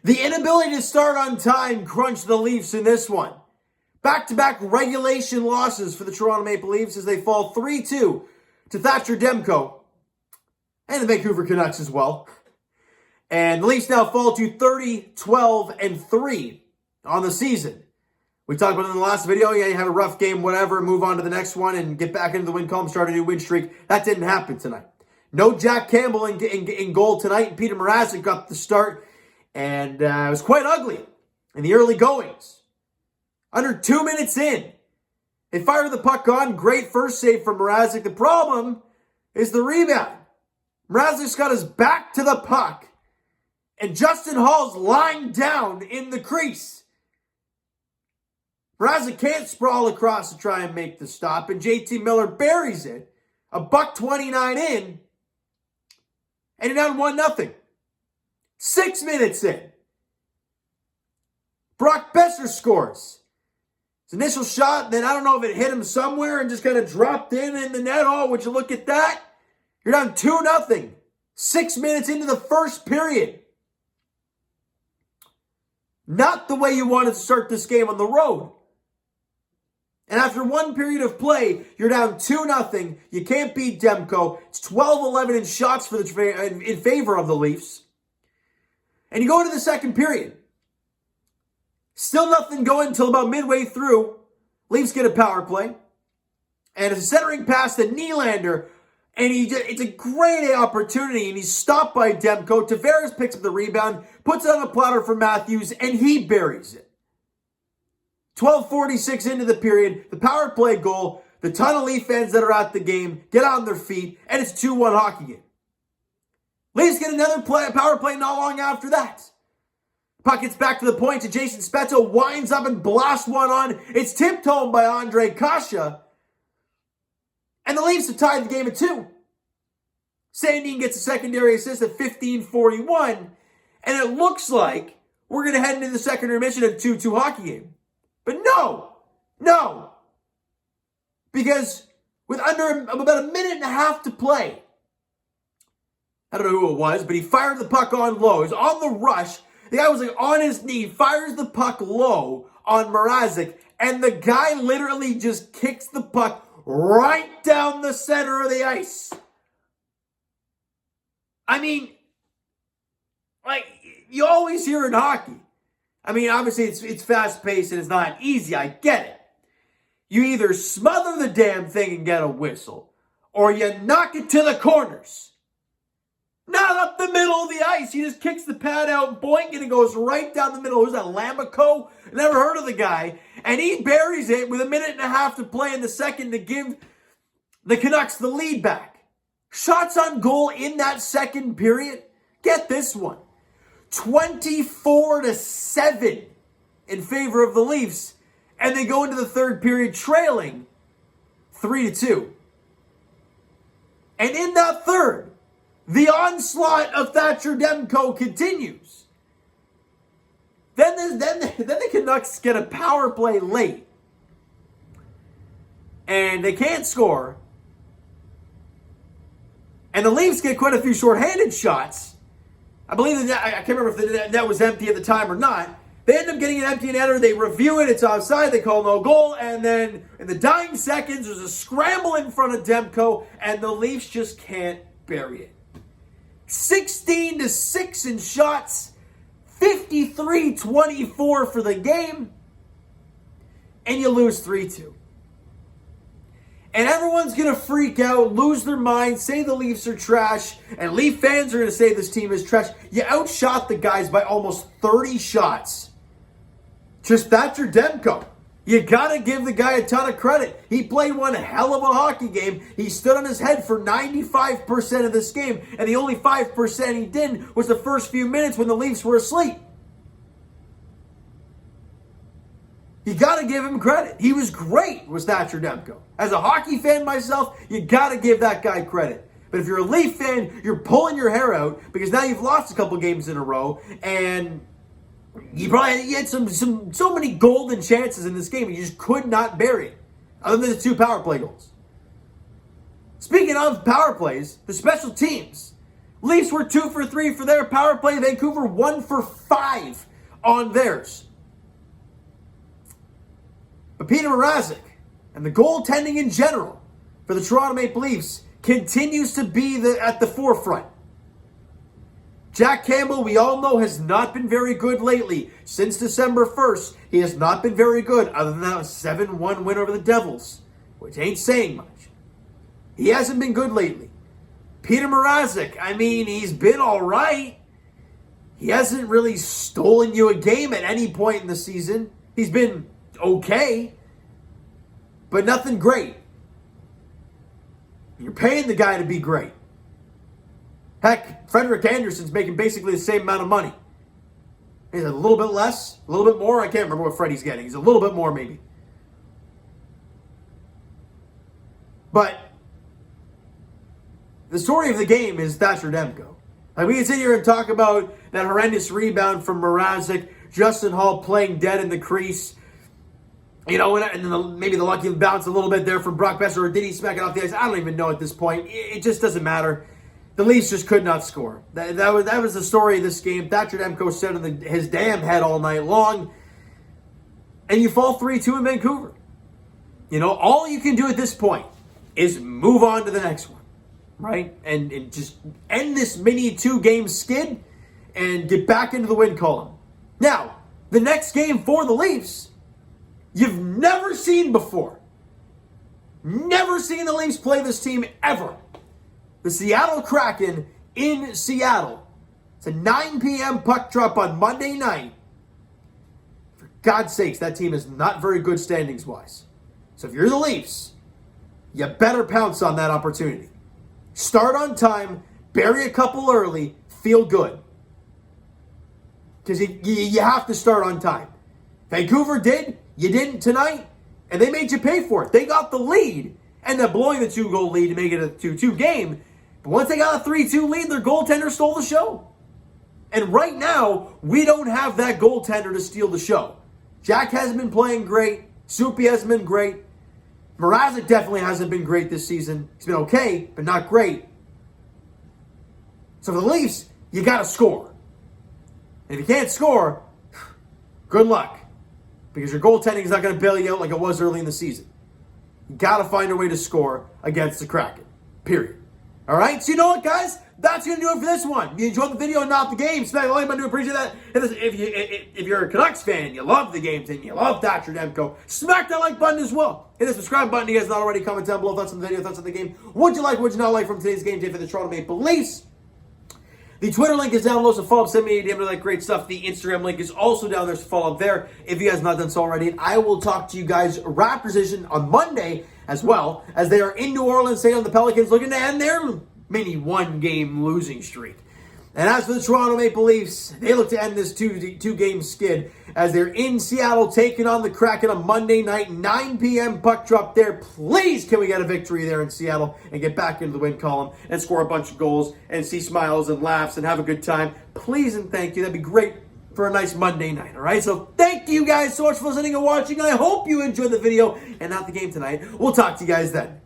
The inability to start on time crunched the Leafs in this one. Back-to-back regulation losses for the Toronto Maple Leafs as they fall 3-2 to Thatcher Demko and the Vancouver Canucks as well. And the Leafs now fall to 30-12-3 on the season. We talked about it in the last video. Yeah, you have a rough game, whatever, move on to the next one and get back into the win column, start a new win streak. That didn't happen tonight. No Jack Campbell in goal tonight. Peter Mrazek got the start. And it was quite ugly in the early goings. Under 2 minutes in, they fired the puck on. Great first save from Mrazek. The problem is the rebound. Mrazek's got his back to the puck. And Justin Hall's lying down in the crease. Mrazek can't sprawl across to try and make the stop. And JT Miller buries it. $1:29 in. And you're down 1-0. 6 minutes in. Brock Besser scores. His initial shot, then I don't know if it hit him somewhere and just kind of dropped in the net. Oh, would you look at that? You're down 2-0. 6 minutes into the first period. Not the way you wanted to start this game on the road. And after one period of play, you're down 2-0. You can't beat Demko. It's 12-11 in shots in favor of the Leafs. And you go into the second period. Still nothing going until about midway through. Leafs get a power play. And it's a centering pass to Nylander. And it's a great opportunity. And he's stopped by Demko. Tavares picks up the rebound. Puts it on a platter for Matthews. And he buries it. 12:46 into the period. The power play goal. The ton of Leaf fans that are at the game get on their feet. And it's 2-1 hockey game. Leafs get another power play not long after that. Puck gets back to the point to Jason Spezza, winds up and blasts one on. It's tipped home by Andre Kasha. And the Leafs have tied the game at 2. Sandin gets a secondary assist at 15:41. And it looks like we're going to head into the second intermission of a 2-2 hockey game. But no. Because with under about a minute and a half to play, I don't know who it was, but he fired the puck on low. He was on the rush. The guy was like on his knee, fires the puck low on Mrazek, and the guy literally just kicks the puck right down the center of the ice. I mean, like, you always hear in hockey. I mean, obviously it's fast-paced and it's not easy. I get it. You either smother the damn thing and get a whistle, or you knock it to the corners. Not up the middle of the ice. He just kicks the pad out, boink, and it goes right down the middle. Who's that, Lamico? Never heard of the guy. And he buries it with a minute and a half to play in the second to give the Canucks the lead back. Shots on goal in that second period. Get this one. 24-7 in favor of the Leafs. And they go into the third period trailing 3-2. And in that third, the onslaught of Thatcher Demko continues. Then the Canucks get a power play late. And they can't score. And the Leafs get quite a few shorthanded shots. I believe that I can't remember if the net was empty at the time or not. They end up getting an empty netter. They review it. It's offside. They call no goal. And then in the dying seconds, there's a scramble in front of Demko. And the Leafs just can't bury it. 16-6 in shots, 53-24 for the game, and you lose 3-2. And everyone's going to freak out, lose their mind, say the Leafs are trash, and Leaf fans are going to say this team is trash. You outshot the guys by almost 30 shots. Just Thatcher Demko. You got to give the guy a ton of credit. He played one hell of a hockey game. He stood on his head for 95% of this game. And the only 5% he didn't was the first few minutes when the Leafs were asleep. You got to give him credit. He was great, was Thatcher Demko. As a hockey fan myself, you got to give that guy credit. But if you're a Leaf fan, you're pulling your hair out because now you've lost a couple games in a row and you had so many golden chances in this game, and you just could not bury it, other than the 2 power play goals. Speaking of power plays, the special teams. Leafs were 2 for 3 for their power play. Vancouver 1 for 5 on theirs. But Peter Mrazek and the goaltending in general for the Toronto Maple Leafs continues to be at the forefront. Jack Campbell, we all know, has not been very good lately. Since December 1st, he has not been very good, other than that 7-1 win over the Devils, which ain't saying much. He hasn't been good lately. Peter Mrazek, I mean, he's been all right. He hasn't really stolen you a game at any point in the season. He's been okay, but nothing great. You're paying the guy to be great. Heck, Frederik Andersen's making basically the same amount of money. He's a little bit less, a little bit more. I can't remember what Freddie's getting. He's a little bit more, maybe. But the story of the game is Thatcher Demko. Like, we can sit here and talk about that horrendous rebound from Mrazek, Justin Hall playing dead in the crease. You know, and then maybe the lucky bounce a little bit there from Brock Besser, or did he smack it off the ice? I don't even know at this point. It just doesn't matter. The Leafs just could not score. That was the story of this game. Thatcher Demko sat on his damn head all night long. And you fall 3-2 in Vancouver. You know, all you can do at this point is move on to the next one. Right? And just end this mini 2-game skid and get back into the win column. Now, the next game for the Leafs, you've never seen before. Never seen the Leafs play this team ever. The Seattle Kraken in Seattle. It's a 9 p.m. puck drop on Monday night. For God's sakes, that team is not very good standings-wise. So if you're the Leafs, you better pounce on that opportunity. Start on time, bury a couple early, feel good. Because you have to start on time. Vancouver did, you didn't tonight, and they made you pay for it. They got the lead, ended up blowing the 2-goal lead to make it a 2-2 game. But once they got a 3-2 lead, their goaltender stole the show. And right now, we don't have that goaltender to steal the show. Jack hasn't been playing great. Soupy hasn't been great. Mrazek definitely hasn't been great this season. He's been okay, but not great. So for the Leafs, you got to score. And if you can't score, good luck. Because your goaltending is not going to bail you out like it was early in the season. You got to find a way to score against the Kraken. Period. All right? So you know what, guys? That's going to do it for this one. If you enjoyed the video and not the game, smack the like button. I do appreciate that. If you're a Canucks fan, you love the games, and you love Thatcher Demko, smack that like button as well. Hit the subscribe button if you guys not already. Comment down below thoughts on the video, thoughts on the game. What'd you like, what'd you not like from today's game day for the Toronto Maple Leafs? The Twitter link is down below, so follow up, send me a DM to that great stuff. The Instagram link is also down there, so follow up there if you guys have not done so already. And I will talk to you guys Raptors edition on Monday as well, as they are in New Orleans, taking on the Pelicans, looking to end their mini 1-game losing streak. And as for the Toronto Maple Leafs, they look to end this two-game skid as they're in Seattle taking on the Kraken on Monday night, 9 p.m. puck drop there. Please, can we get a victory there in Seattle and get back into the win column and score a bunch of goals and see smiles and laughs and have a good time? Please and thank you. That'd be great for a nice Monday night, all right? So thank you guys so much for listening and watching. I hope you enjoyed the video and not the game tonight. We'll talk to you guys then.